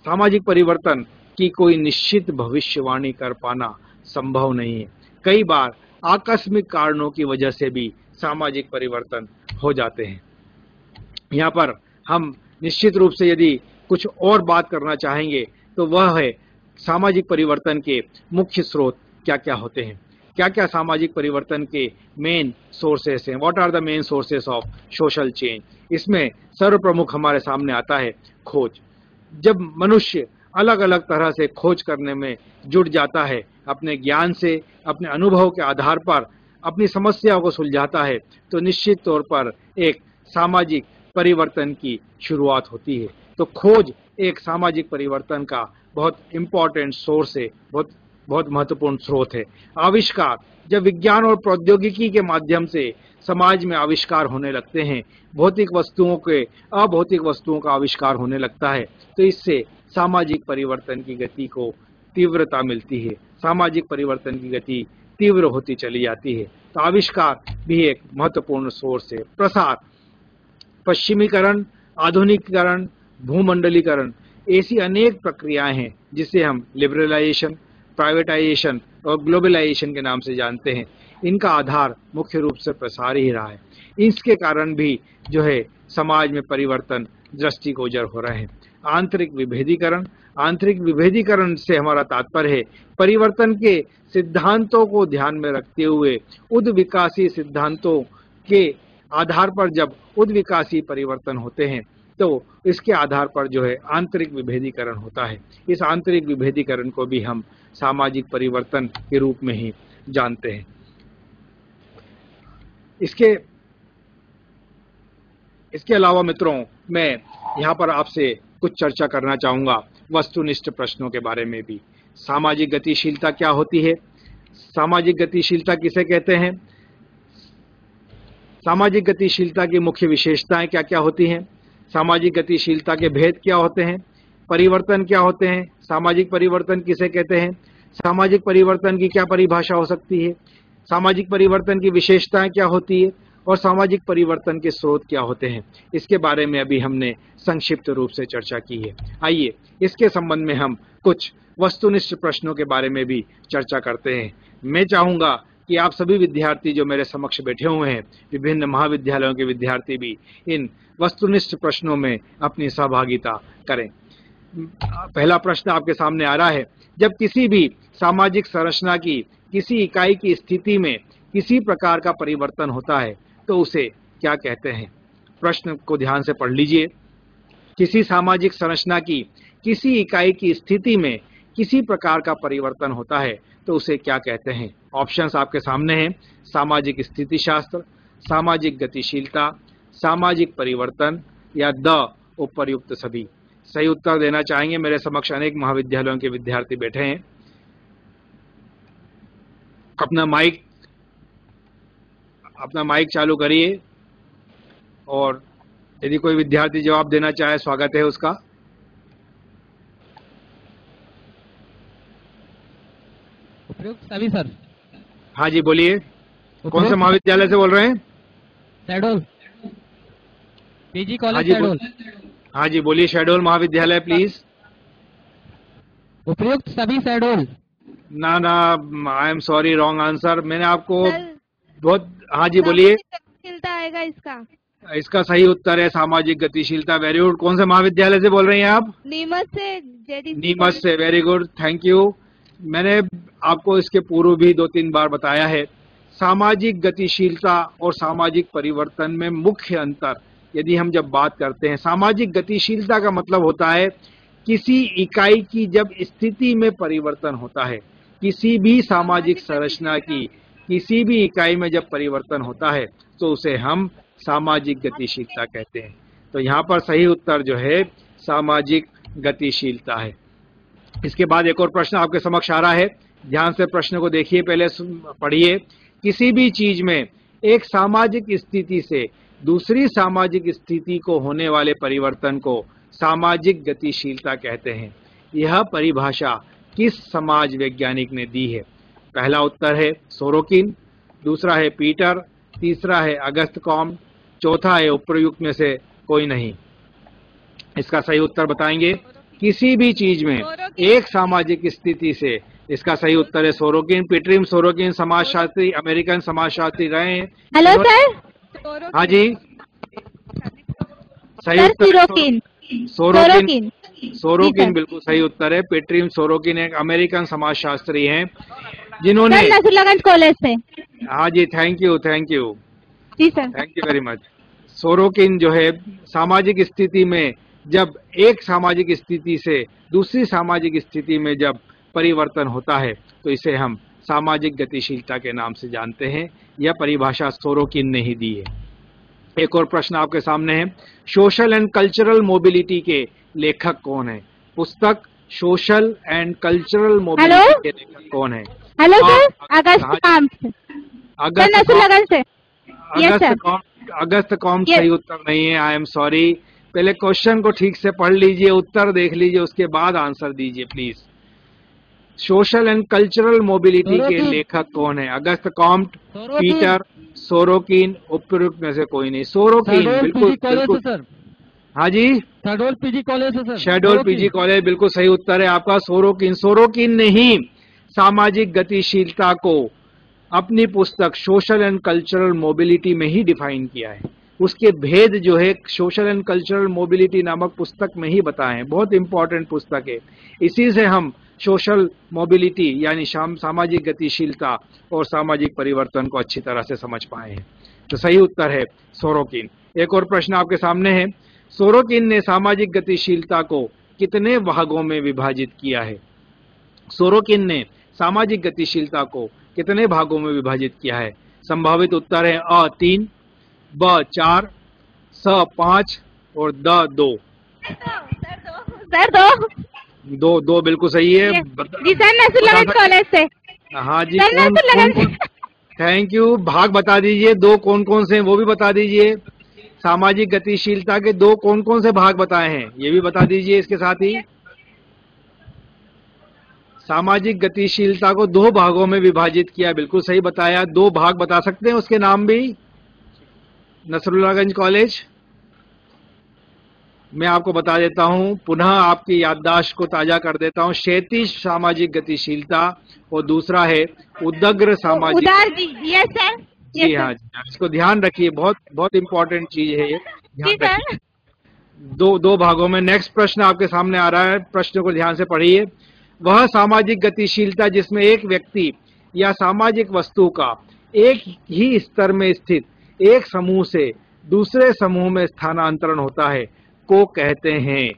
सामाजिक परिवर्तन की कोई निश्चित भविष्यवाणी कर पाना संभव नहीं है। कई बार आकस्मिक कारणों की वजह से भी सामाजिक परिवर्तन हो जाते हैं। यहाँ पर हम निश्चित रूप से यदि कुछ और बात करना चाहेंगे तो वह है सामाजिक परिवर्तन के मुख्य स्रोत क्या क्या होते हैं, क्या क्या सामाजिक परिवर्तन के मेन सोर्सेस हैं, what are the main sources of social change. इसमें सर्वप्रमुख हमारे सामने आता है खोज। जब मनुष्य अलग अलग तरह से खोज करने में जुट जाता है, अपने ज्ञान से, अपने अनुभव के आधार पर अपनी समस्याओं को सुलझाता है, तो निश्चित तौर पर एक सामाजिक परिवर्तन की शुरुआत होती है। तो खोज एक सामाजिक परिवर्तन का बहुत इंपॉर्टेंट सोर्स है, बहुत महत्वपूर्ण स्रोत है। आविष्कार, जब विज्ञान और प्रौद्योगिकी के माध्यम से समाज में आविष्कार होने लगते हैं, भौतिक वस्तुओं के अभौतिक वस्तुओं का आविष्कार होने लगता है, तो इससे सामाजिक परिवर्तन की गति को तीव्रता मिलती है, सामाजिक परिवर्तन की गति तीव्र होती चली जाती है। तो आविष्कार भी एक महत्वपूर्ण सोर्स है। प्रसार, पश्चिमीकरण, आधुनिकीकरण, भूमंडलीकरण, ऐसी अनेक प्रक्रियाएं हैं जिसे हम लिबरलाइजेशन, प्राइवेटाइजेशन और ग्लोबलाइजेशन के नाम से जानते हैं। इनका आधार मुख्य रूप से प्रसार ही रहा है। इसके कारण भी जो है समाज में परिवर्तन दृष्टिगोचर हो रहे हैं। आंतरिक विभेदीकरण, आंतरिक विभेदीकरण से हमारा तात्पर्य है परिवर्तन के सिद्धांतों को ध्यान में रखते हुए उद्विकासी सिद्धांतों के आधार पर जब उद्विकासी परिवर्तन होते हैं तो इसके आधार पर जो है आंतरिक विभेदीकरण होता है। इस आंतरिक विभेदीकरण को भी हम सामाजिक परिवर्तन के रूप में ही जानते हैं। इसके अलावा मित्रों, मैं यहाँ पर आपसे कुछ चर्चा करना चाहूंगा वस्तुनिष्ठ प्रश्नों के बारे में भी। सामाजिक गतिशीलता क्या होती है? सामाजिक गतिशीलता किसे कहते हैं? सामाजिक गतिशीलता की मुख्य विशेषताएं क्या क्या होती हैं? सामाजिक गतिशीलता के भेद क्या होते हैं? परिवर्तन क्या होते हैं? सामाजिक परिवर्तन किसे कहते हैं? सामाजिक परिवर्तन की क्या परिभाषा हो सकती है? सामाजिक परिवर्तन की विशेषताएं क्या होती है और सामाजिक परिवर्तन के स्रोत क्या होते हैं? इसके बारे में अभी हमने संक्षिप्त रूप से चर्चा की है। आइए इसके संबंध में हम कुछ वस्तुनिष्ठ प्रश्नों के बारे में भी चर्चा करते हैं। मैं चाहूंगा कि आप सभी विद्यार्थी जो मेरे समक्ष बैठे हुए हैं, विभिन्न महाविद्यालयों के विद्यार्थी भी इन वस्तुनिष्ठ प्रश्नों में अपनी सहभागिता करें। पहला प्रश्न आपके सामने आ रहा है, जब किसी भी सामाजिक संरचना की किसी इकाई की स्थिति में किसी प्रकार का परिवर्तन होता है तो उसे क्या कहते हैं? प्रश्न को ध्यान से पढ़ लीजिए। किसी सामाजिक संरचना की किसी इकाई की स्थिति में किसी प्रकार का परिवर्तन होता है तो उसे क्या कहते हैं? ऑप्शंस आपके सामने हैं। सामाजिक स्थिति शास्त्र, सामाजिक गतिशीलता, सामाजिक परिवर्तन या द उपर्युक्त सभी। सही उत्तर देना चाहेंगे? मेरे समक्ष अनेक महाविद्यालयों के विद्यार्थी बैठे हैं। अपना माइक चालू करिए और यदि कोई विद्यार्थी जवाब देना चाहे स्वागत है उसका। उपयुक्त सभी सर। हाँ जी बोलिए, कौन से महाविद्यालय से बोल रहे हैं? Shahdol, PG college Shahdol. हाँ जी बोलिए, शहडोल महाविद्यालय प्लीज। उपयुक्त सभी शहडोल। ना आई एम सॉरी, रॉन्ग आंसर। मैंने आपको बहुत। हाँ जी बोलिए। गतिशीलता आएगा इसका सही उत्तर है सामाजिक गतिशीलता। Very good. कौन से महाविद्यालय से बोल रही हैं आप? नीमच से। नीमच से, वेरी गुड, थैंक यू। मैंने आपको इसके पूर्व भी 2-3 बार बताया है, सामाजिक गतिशीलता और सामाजिक परिवर्तन में मुख्य अंतर यदि हम जब बात करते हैं, सामाजिक गतिशीलता का मतलब होता है किसी इकाई की जब स्थिति में परिवर्तन होता है, किसी भी सामाजिक संरचना की किसी भी इकाई में जब परिवर्तन होता है तो उसे हम सामाजिक गतिशीलता कहते हैं। तो यहाँ पर सही उत्तर जो है सामाजिक गतिशीलता है। इसके बाद एक और प्रश्न आपके समक्ष आ रहा है, ध्यान से प्रश्न को देखिए, पहले पढ़िए। किसी भी चीज में एक सामाजिक स्थिति से दूसरी सामाजिक स्थिति को होने वाले परिवर्तन को सामाजिक गतिशीलता कहते हैं। यह परिभाषा किस समाज वैज्ञानिक ने दी है? पहला उत्तर है सोरोकिन, दूसरा है पीटर, तीसरा है अगस्त कॉम्ट, चौथा है उपयुक्त में से कोई नहीं। इसका सही उत्तर बताएंगे। किसी भी चीज में एक सामाजिक स्थिति से, इसका सही उत्तर है सोरोकिन। पीटरिम सोरोकिन समाजशास्त्री, अमेरिकन समाजशास्त्री रहे हैं। Hello sir. हाँ जी, सही सर उत्तर है सोरोकिन। सोरोकिन। जी सोरोकिन सर। बिल्कुल सही उत्तर है। पीटरिम सोरोकिन एक अमेरिकन समाजशास्त्री हैं जिन्होंने, सर नसरुल्लागंज कॉलेज से। हाँ जी, थैंक यू जी sir. Thank you very much. Sorokin जो है सामाजिक स्थिति में, जब एक सामाजिक स्थिति से दूसरी सामाजिक स्थिति में जब परिवर्तन होता है तो इसे हम सामाजिक गतिशीलता के नाम से जानते हैं। यह परिभाषा सोरोकिन ने ही दी है। एक और प्रश्न आपके सामने है, सोशल एंड कल्चरल मोबिलिटी के लेखक कौन है? पुस्तक सोशल एंड कल्चरल मोबिलिटी के लेखक कौन है? हेलो सर, हाँ, August Comte. Sir August Nasrullaganj से। Yes sir. August Comte Yes. सही उत्तर नहीं है। I am sorry. पहले क्वेश्चन को ठीक से पढ़ लीजिए, उत्तर देख लीजिए, उसके बाद आंसर दीजिए please. Social and cultural mobility के सोरोकिन। लेखक कौन है? Auguste Comte, Sorokin. Peter, Sorokin, उपयुक्त में से कोई नहीं। सोरोकिन शहडोल बिल्कुल पीजी कॉलेज बिल्कुल। से सर। हाँ जी, शहडोल पीजी कॉलेज से sir. Shahdol Sorokin. PG college बिल्कुल सही उत्तर है आपका। सोरोकिन ने ही सामाजिक गतिशीलता को अपनी पुस्तक सोशल एंड कल्चरल मोबिलिटी में ही डिफाइन किया है। उसके भेद जो है सोशल एंड कल्चरल मोबिलिटी नामक पुस्तक में ही बताए हैं। बहुत इंपॉर्टेंट पुस्तक है। इसी से हम सोशल मोबिलिटी यानी सामाजिक गतिशीलता और सामाजिक परिवर्तन को अच्छी तरह से समझ पाए हैं। तो सही उत्तर है सोरोकिन। एक और प्रश्न आपके सामने है, सोरोकिन ने सामाजिक गतिशीलता को कितने भागों में विभाजित किया है? सोरोकिन ने सामाजिक गतिशीलता को कितने भागों में विभाजित किया है? संभावित उत्तर है अ 3, ब 4, स 5 और द 2। सर दो। दो बिल्कुल सही है। जी सर नसरुल्लागंज कॉलेज से। हाँ जी, सर कौन नसरुल्लागंज कौन? Thank you. भाग बता दीजिए, दो कौन कौन से हैं वो भी बता दीजिए। सामाजिक गतिशीलता के दो कौन कौन से भाग बताए हैं ये भी बता दीजिए। इसके साथ ही सामाजिक गतिशीलता को दो भागों में विभाजित किया, बिल्कुल सही बताया। दो भाग बता सकते हैं उसके नाम भी? नसरुल्लागंज कॉलेज। मैं आपको बता देता हूं, पुनः आपकी याददाश्त को ताजा कर देता हूं। क्षैतिज सामाजिक गतिशीलता और दूसरा है उदग्र सामाजिक। उदार जी। Yes sir. जी हाँ जी हाँ, इसको ध्यान रखिए, बहुत बहुत इंपॉर्टेंट चीज है ये, जी ध्यान सर। रखिए। दो भागों में। नेक्स्ट प्रश्न आपके सामने आ रहा है, प्रश्न को ध्यान से पढ़िए। वह सामाजिक गतिशीलता जिसमें एक व्यक्ति या सामाजिक वस्तु का एक ही स्तर में स्थित एक समूह से दूसरे समूह में स्थानांतरण होता है को कहते हैं।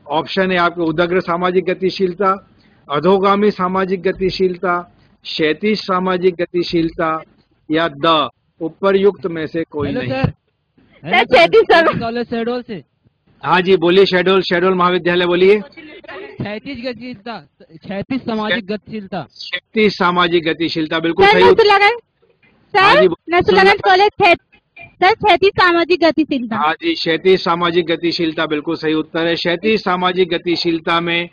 ऑप्शन है आपके उदग्र सामाजिक गतिशीलता, अधोगामी सामाजिक गतिशीलता, क्षैतिज सामाजिक गतिशीलता या द उपरयुक्त में से कोई हेलो नहीं। सर। सर क्षैतिज सर। कॉलेज शहडोल से। हाँ जी बोलिए। शहडोल महाविद्यालय बोलिए। क्षैतिज गतिशीलता, क्षैतिज सामाजिक गतिशीलता। क्षैतिज सामाजिक गतिशीलता बिल्कुल सर सही उत्तर। नसरुल्लागंज। हाँ जी, सर नसरुल्लागंज कॉलेज सर क्षैतिज सामाजिक गतिशीलता। हाँ जी, क्षैतिज सामाजिक गतिशीलता बिल्कुल सही उत्तर है। क्षैतिज सामाजिक गतिशीलता में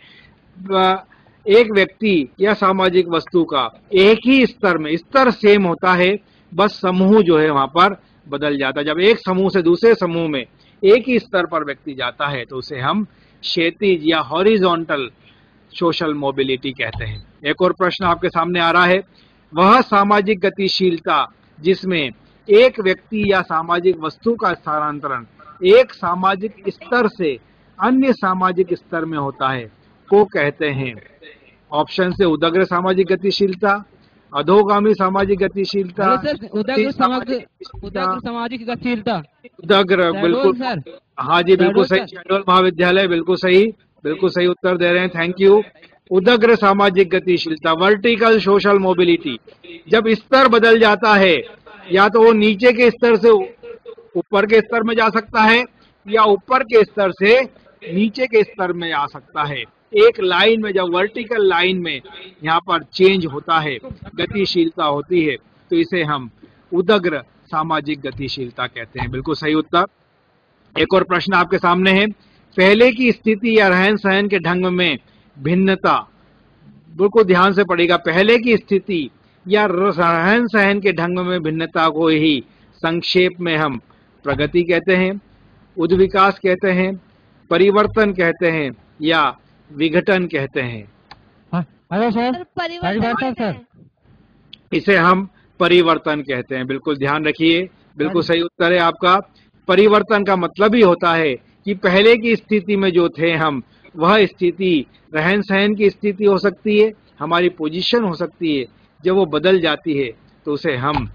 एक व्यक्ति या सामाजिक वस्तु का एक ही स्तर में, स्तर सेम होता है, बस समूह जो है वहां पर बदल जाता है। जब एक समूह से दूसरे समूह में एक ही स्तर पर व्यक्ति जाता है तो उसे हम क्षैतिज या हॉरिजॉन्टल सोशल मोबिलिटी कहते हैं। एक और प्रश्न आपके सामने आ रहा है, वह सामाजिक गतिशीलता जिसमें एक व्यक्ति या सामाजिक वस्तु का स्थानांतरण एक सामाजिक स्तर से अन्य सामाजिक स्तर में होता है को कहते हैं। ऑप्शन से उदग्र सामाजिक गतिशीलता, अधोगामी सामाजिक गतिशीलता, हेलो सर, उदग्र सामाजिक गतिशीलता। उदग्र शहडोल बिल्कुल। सर। हाँ जी बिल्कुल सही। शहडोल सर। शहडोल महाविद्यालय बिल्कुल सही उत्तर दे रहे हैं, थैंक यू। उदग्र सामाजिक गतिशीलता, वर्टिकल सोशल मोबिलिटी, जब स्तर बदल जाता है या तो वो नीचे के स्तर से ऊपर के स्तर में जा सकता है या ऊपर के स्तर से नीचे के स्तर में आ सकता है। एक लाइन में, जब वर्टिकल लाइन में यहाँ पर चेंज होता है, गतिशीलता होती है, तो इसे हम उदग्र सामाजिक गतिशीलता कहते हैं। बिल्कुल सही उत्तर। एक और प्रश्न आपके सामने है, पहले की स्थिति या रहन सहन के ढंग में भिन्नता, बिल्कुल ध्यान से पढ़िएगा, पहले की स्थिति या रहन सहन के ढंग में भिन्नता को ही संक्षेप में हम प्रगति कहते हैं, उद्विकास कहते हैं, परिवर्तन कहते हैं या विघटन कहते हैं। हेलो सर, परिवर्तन सर। इसे हम परिवर्तन कहते हैं। बिल्कुल ध्यान रखिए, बिल्कुल सही उत्तर है आपका। परिवर्तन का मतलब ही होता है कि पहले की स्थिति में जो थे हम, वह स्थिति रहन सहन की स्थिति हो सकती है, हमारी पोजीशन हो सकती है, जब वो बदल जाती है तो उसे हम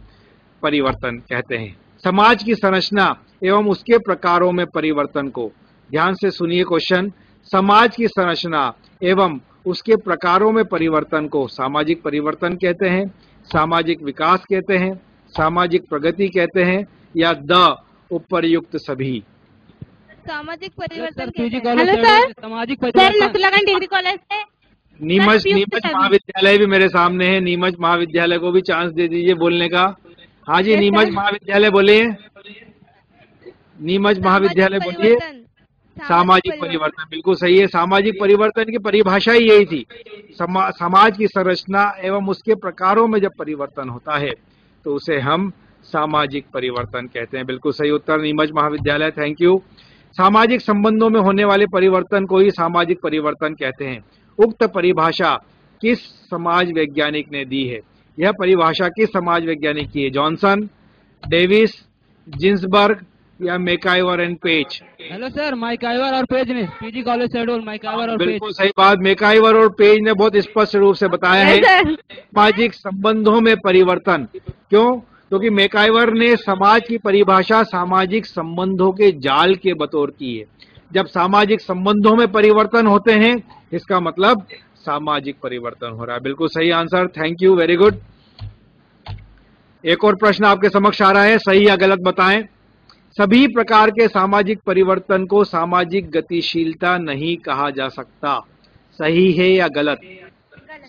परिवर्तन कहते हैं। समाज की संरचना एवं उसके प्रकारों में परिवर्तन को, ध्यान से सुनिए क्वेश्चन, समाज की संरचना एवं उसके प्रकारों में परिवर्तन को सामाजिक परिवर्तन कहते हैं, सामाजिक विकास कहते हैं, सामाजिक प्रगति कहते हैं या द उपर्युक्त सभी। सामाजिक परिवर्तन पीजी कहते हैं। कॉलेज हेलो सर, सामाजिक सर परिवर्तन। नसरुल्लागंज डिग्री कॉलेज से। नीमच उपयुक्त सभी। महाविद्यालय भी मेरे सामने है, नीमच महाविद्यालय को भी चांस दे दीजिए बोलने का। हाँ जी, Yes, नीमच sir. महाविद्यालय बोलिए, नीमच महाविद्यालय बोलिए। सामाजिक परिवर्तन, बिल्कुल सही है। सामाजिक परिवर्तन की परिभाषा ही यही थी, समाज की संरचना एवं उसके प्रकारों में जब परिवर्तन होता है तो उसे हम सामाजिक परिवर्तन कहते हैं। बिल्कुल सही उत्तर, नीमच महाविद्यालय, थैंक यू। सामाजिक संबंधों में होने वाले परिवर्तन को ही सामाजिक परिवर्तन कहते हैं। उक्त परिभाषा किस समाज वैज्ञानिक ने दी है? यह परिभाषा किस समाज वैज्ञानिक की है? जॉनसन, डेविस, जिन्सबर्ग या MacIver and page? Hello sir, MacIver और पेज ने, पीजी कॉलेज शेड्यूल मैकाइवर और पेज। बिल्कुल सही बात, मैकाइवर और पेज ने बहुत स्पष्ट रूप से बताया है सामाजिक संबंधों में परिवर्तन। क्यों? क्योंकि मैकाइवर ने समाज की परिभाषा सामाजिक संबंधों के जाल के बतौर की है। जब सामाजिक संबंधों में परिवर्तन होते हैं, इसका मतलब सामाजिक परिवर्तन हो रहा है। बिल्कुल सही answer, thank you, very good. एक और प्रश्न आपके समक्ष आ रहा है, सही या गलत बताएं। सभी प्रकार के सामाजिक परिवर्तन को सामाजिक गतिशीलता नहीं कहा जा सकता, सही है या गलत?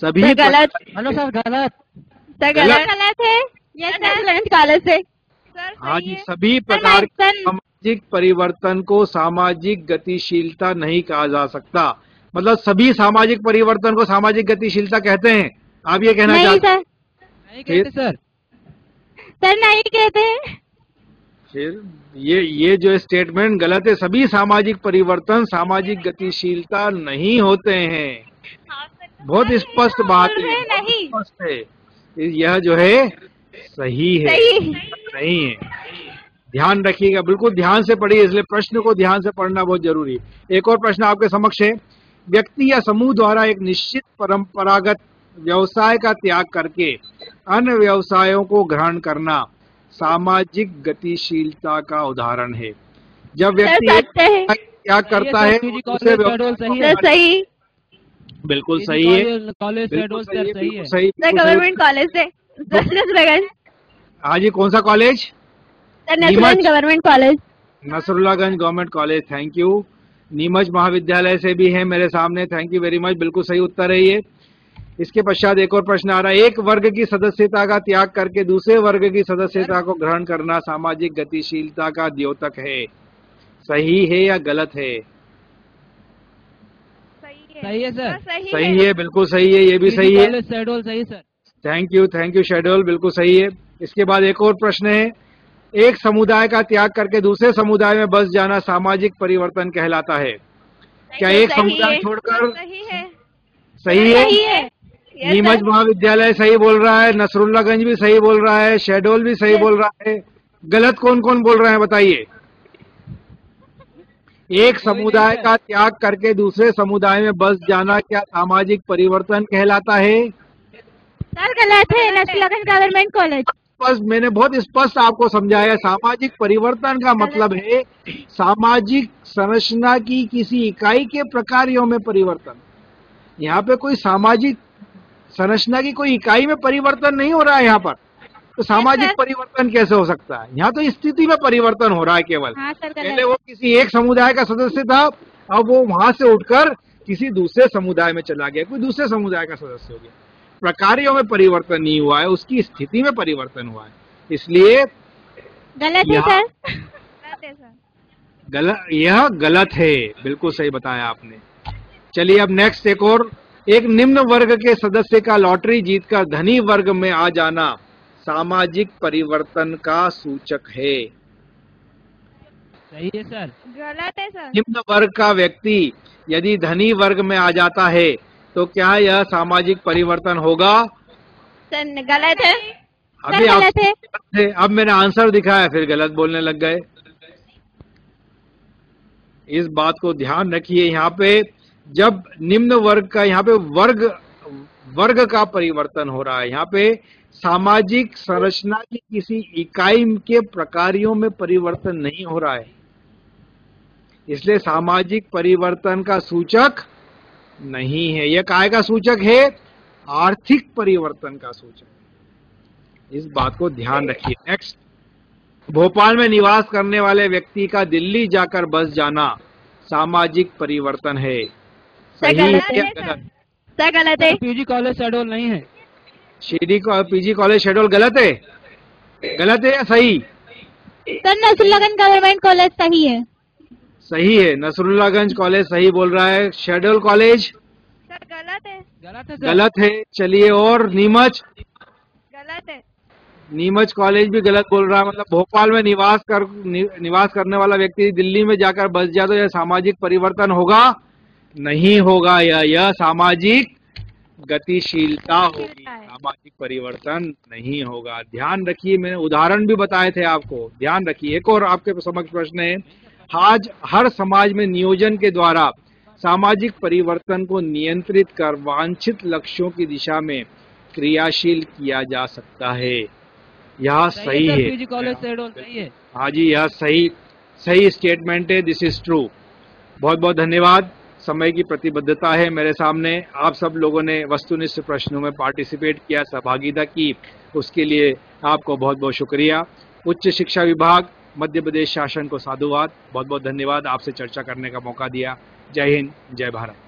सभी गलत। हेलो सर, गलत। सर गलत है। यस सर, कॉलेज से। हाँ जी, सभी प्रकार के सामाजिक परिवर्तन को सामाजिक गतिशीलता नहीं कहा जा सकता, मतलब सभी सामाजिक परिवर्तन को सामाजिक गतिशीलता कहते हैं, आप ये कहना चाहते हैं? नहीं कहते सर। सर नहीं कहते हैं। फिर ये जो स्टेटमेंट गलत है। सभी सामाजिक परिवर्तन सामाजिक गतिशीलता नहीं होते हैं, बहुत स्पष्ट बात है, बहुत स्पष्ट है। यह जो है सही है, नहीं है। ध्यान रखिएगा, बिल्कुल ध्यान से पढ़िए, इसलिए प्रश्न को ध्यान से पढ़ना बहुत जरूरी है। एक और प्रश्न आपके समक्ष है, व्यक्ति या समूह द्वारा एक निश्चित परंपरागत व्यवसाय का त्याग करके अन्य व्यवसायों को ग्रहण करना सामाजिक गतिशीलता का उदाहरण है। जब व्यक्ति एक त्याग करता है, उसे सही। बिल्कुल सही है, कॉलेज शेड्यूल सर सही है। सही, गवर्नमेंट कॉलेज से। हाँ जी, कौन सा college? Nasrullaganj government college. Nasrullaganj government college, thank you. Neemuch महाविद्यालय से भी है मेरे सामने, थैंक यू वेरी मच, बिल्कुल सही उत्तर है ये। इसके पश्चात एक और प्रश्न आ रहा है, एक वर्ग की सदस्यता का त्याग करके दूसरे वर्ग की सदस्यता को ग्रहण करना सामाजिक गतिशीलता का द्योतक है, सही है या गलत है? सही है सर। सही है, बिल्कुल सही है, ये भी सही है। कॉलेज शेड्यूल सही सर। थैंक यू शेड्यूल, बिल्कुल सही है। इसके बाद एक और प्रश्न है, एक समुदाय का त्याग करके दूसरे समुदाय में बस जाना सामाजिक परिवर्तन कहलाता है। क्या एक समुदाय छोड़कर? सही है। नीमच महाविद्यालय सही बोल रहा है, नसरुल्लागंज भी सही बोल रहा है, शेड्यूल भी सही बोल रहा है। गलत कौन कौन बोल रहे हैं बताइए? एक समुदाय का त्याग करके दूसरे समुदाय में बस जाना क्या सामाजिक परिवर्तन कहलाता है? सर गलत है, नसरुल्लागंज गवर्नमेंट कॉलेज। बस मैंने बहुत स्पष्ट आपको समझाया, सामाजिक परिवर्तन का मतलब है सामाजिक संरचना की किसी इकाई के प्रकारों में परिवर्तन। यहाँ पे कोई सामाजिक संरचना की कोई इकाई में परिवर्तन नहीं हो रहा है यहाँ पर, तो सामाजिक परिवर्तन कैसे हो सकता है? यहाँ तो स्थिति में परिवर्तन हो रहा है केवल। पहले वो किसी एक समुदाय का सदस्य था, अब वो वहां से उठकर किसी दूसरे समुदाय में चला गया, कोई दूसरे समुदाय का सदस्य हो गया। प्रकारों में परिवर्तन नहीं हुआ है, उसकी स्थिति में परिवर्तन हुआ है। इसलिए गलत है यह सर। गलत है सर। यह गलत है, बिल्कुल सही बताया आपने। चलिए अब नेक्स्ट एक निम्न वर्ग के सदस्य का लॉटरी जीतकर धनी वर्ग में आ जाना सामाजिक परिवर्तन का सूचक है। सही है सर। गलत है सर। निम्न वर्ग का व्यक्ति यदि धनी वर्ग में आ जाता है तो क्या यह सामाजिक परिवर्तन होगा? सर गलत है। अभी आप गलत है। अब मैंने आंसर दिखाया फिर गलत बोलने लग गए। इस बात को ध्यान रखिए, यहाँ पे जब निम्न वर्ग का यहाँ पे वर्ग का परिवर्तन हो रहा है, यहाँ पे सामाजिक संरचना की किसी इकाई के प्रकारों में परिवर्तन नहीं हो रहा है, इसलिए सामाजिक परिवर्तन का सूचक नहीं है। यह काय का सूचक है? आर्थिक परिवर्तन का सूचक। इस बात को ध्यान रखिए। नेक्स्ट, भोपाल में निवास करने वाले व्यक्ति का दिल्ली जाकर बस जाना सामाजिक परिवर्तन है। सही है या गलत? सर गलत है। पीजी कॉलेज शेड्यूल नहीं है। पीजी कॉलेज शेड्यूल गलत है? गलत है या सही? सर नसरुल्लागंज गवर्नमेंट कॉलेज सही है। सही है, नसरुल्लागंज कॉलेज सही बोल रहा है। शेड्यूल कॉलेज सर गलत है। गलत है सर। गलत है। चलिए, और नीमच? गलत है। नीमच कॉलेज भी गलत बोल रहा है। मतलब भोपाल में निवास करने वाला व्यक्ति दिल्ली में जाकर बस जाए तो यह सामाजिक परिवर्तन होगा? नहीं होगा। यह सामाजिक गतिशीलता होगी, सामाजिक परिवर्तन नहीं होगा। ध्यान रखिए, मैंने उदाहरण भी बताए थे आपको, ध्यान रखिए। एक और आपके समक्ष प्रश्न है, आज हर समाज में नियोजन के द्वारा सामाजिक परिवर्तन को नियंत्रित कर वांछित लक्ष्यों की दिशा में क्रियाशील किया जा सकता है। यह सही है। पीजी कॉलेज शेड्यूल सही है। हाँ जी, यह सही स्टेटमेंट है। This is true. बहुत बहुत धन्यवाद। समय की प्रतिबद्धता है मेरे सामने। आप सब लोगों ने वस्तुनिष्ठ प्रश्नों में पार्टिसिपेट किया, सहभागिता की, उसके लिए आपको बहुत बहुत शुक्रिया। उच्च शिक्षा विभाग, मध्य प्रदेश शासन को साधुवाद। बहुत बहुत धन्यवाद, आपसे चर्चा करने का मौका दिया। जय हिंद, जय भारत।